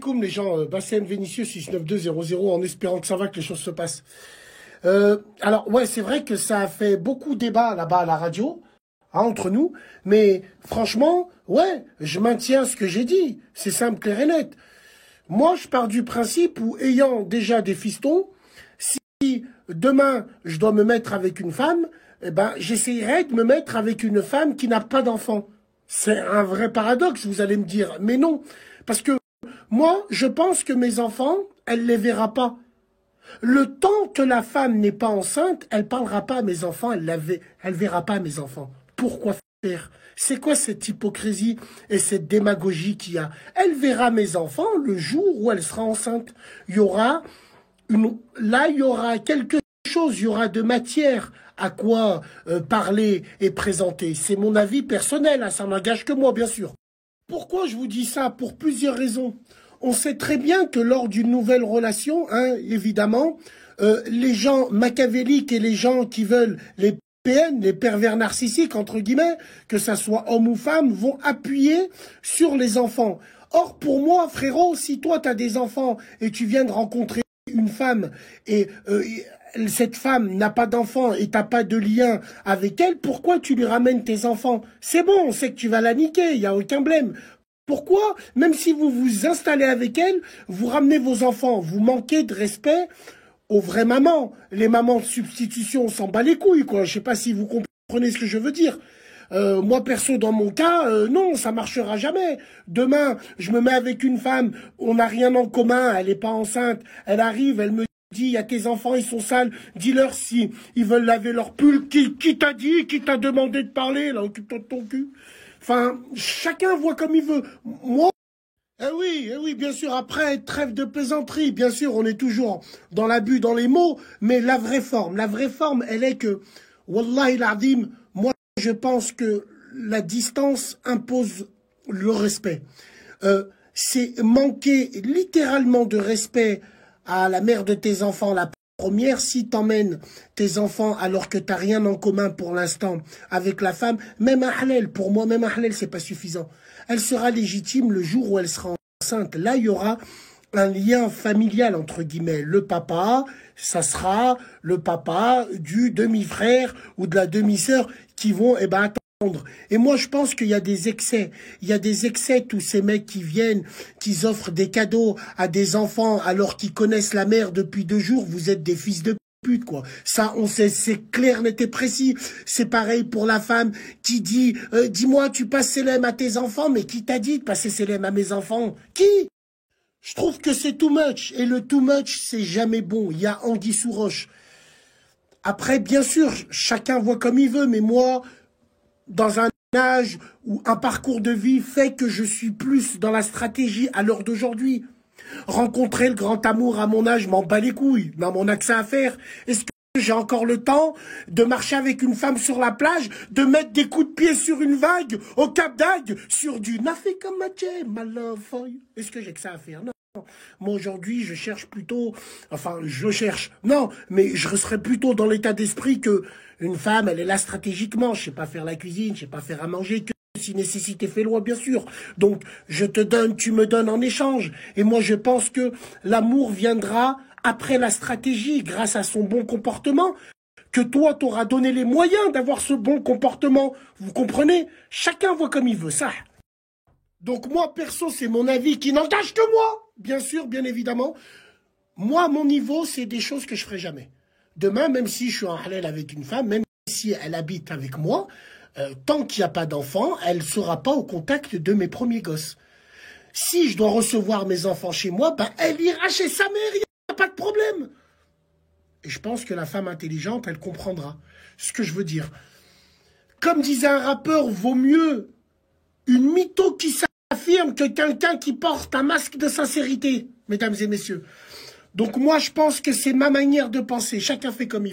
Comme les gens, Bassem Vénitieux 69200 en espérant que ça va, que les choses se passent. Alors, ouais, c'est vrai que ça a fait beaucoup débat là-bas à la radio, hein, entre nous, mais franchement, ouais, je maintiens ce que j'ai dit. C'est simple, clair et net. Moi, je pars du principe où, ayant déjà des fistons, si demain je dois me mettre avec une femme, eh ben, j'essayerai de me mettre avec une femme qui n'a pas d'enfant. C'est un vrai paradoxe, vous allez me dire, mais non, parce que moi, je pense que mes enfants, elle les verra pas. Le temps que la femme n'est pas enceinte, elle parlera pas à mes enfants, elle verra pas mes enfants. Pourquoi faire? C'est quoi cette hypocrisie et cette démagogie qu'il y a? Elle verra mes enfants le jour où elle sera enceinte. Là, il y aura quelque chose, il y aura de matière à quoi parler et présenter. C'est mon avis personnel, hein, ça n'engage que moi, bien sûr. Pourquoi je vous dis ça? Pour plusieurs raisons. On sait très bien que lors d'une nouvelle relation, hein, évidemment, les gens machiavéliques et les gens qui veulent les PN, les pervers narcissiques, entre guillemets, que ça soit homme ou femme, vont appuyer sur les enfants. Or, pour moi, frérot, si toi, tu as des enfants et tu viens de rencontrer une femme et cette femme n'a pas d'enfant et t'as pas de lien avec elle, pourquoi tu lui ramènes tes enfants? C'est bon, on sait que tu vas la niquer, il n'y a aucun blême. Pourquoi, même si vous vous installez avec elle, vous ramenez vos enfants? Vous manquez de respect aux vraies mamans. Les mamans de substitution, on s'en bat les couilles, quoi. Je sais pas si vous comprenez ce que je veux dire. Moi, perso, dans mon cas, non, ça marchera jamais. Demain, je me mets avec une femme, on n'a rien en commun, elle n'est pas enceinte, elle arrive, elle me dit, il y a tes enfants, ils sont sales, dis-leur si ils veulent laver leur pull. Qui t'a dit, qui t'a demandé de parler, là, occupe-toi de ton cul. Enfin, chacun voit comme il veut. Moi, eh oui, bien sûr, après, trêve de plaisanterie, bien sûr, on est toujours dans l'abus, dans les mots, mais la vraie forme, elle est que, Wallahi l'azim, moi, je pense que la distance impose le respect. C'est manquer littéralement de respect à la mère de tes enfants, la première, si t'emmènes tes enfants alors que t'as rien en commun pour l'instant avec la femme, même un halal, pour moi, même un halal, c'est pas suffisant. Elle sera légitime le jour où elle sera enceinte. Là, il y aura un lien familial, entre guillemets. Le papa, ça sera le papa du demi-frère ou de la demi-sœur qui vont, eh ben, attendre. Et moi, je pense qu'il y a des excès. Il y a des excès, tous ces mecs qui viennent, qui offrent des cadeaux à des enfants alors qu'ils connaissent la mère depuis 2 jours. Vous êtes des fils de pute, quoi. Ça, on sait, c'est clair, net et précis. C'est pareil pour la femme qui dit, dis-moi, tu passes Célène à tes enfants, mais qui t'a dit de passer Célène à mes enfants? Qui? Je trouve que c'est too much. Et le too much, c'est jamais bon. Il y a anguille sous roche. Après, bien sûr, chacun voit comme il veut, mais moi, dans un âge où un parcours de vie fait que je suis plus dans la stratégie à l'heure d'aujourd'hui. Rencontrer le grand amour à mon âge, m'en bats les couilles. Non, mon accès à faire. Est-ce que j'ai encore le temps de marcher avec une femme sur la plage, de mettre des coups de pied sur une vague, au Cap d'Agde, sur du Nafika Mache, my love for you? Est-ce que j'ai que ça à faire? Non. Moi, aujourd'hui, je cherche plutôt, enfin, je cherche, non, mais je serais plutôt dans l'état d'esprit que une femme, elle est là stratégiquement. Je sais pas faire la cuisine, je sais pas faire à manger, que si nécessité fait loi, bien sûr. Donc, je te donne, tu me donnes en échange. Et moi, je pense que l'amour viendra après la stratégie, grâce à son bon comportement, que toi, t'auras donné les moyens d'avoir ce bon comportement. Vous comprenez? Chacun voit comme il veut, ça. Donc moi, perso, c'est mon avis qui n'engage que moi. Bien sûr, bien évidemment. Moi, à mon niveau, c'est des choses que je ferai jamais. Demain, même si je suis en halal avec une femme, même si elle habite avec moi, tant qu'il n'y a pas d'enfant, elle ne sera pas au contact de mes premiers gosses. Si je dois recevoir mes enfants chez moi, ben, elle ira chez sa mère, il n'y a pas de problème. Et je pense que la femme intelligente, elle comprendra ce que je veux dire. Comme disait un rappeur, vaut mieux une mytho qui s'affirme que quelqu'un qui porte un masque de sincérité, mesdames et messieurs. Donc moi, je pense que c'est ma manière de penser. Chacun fait comme il veut.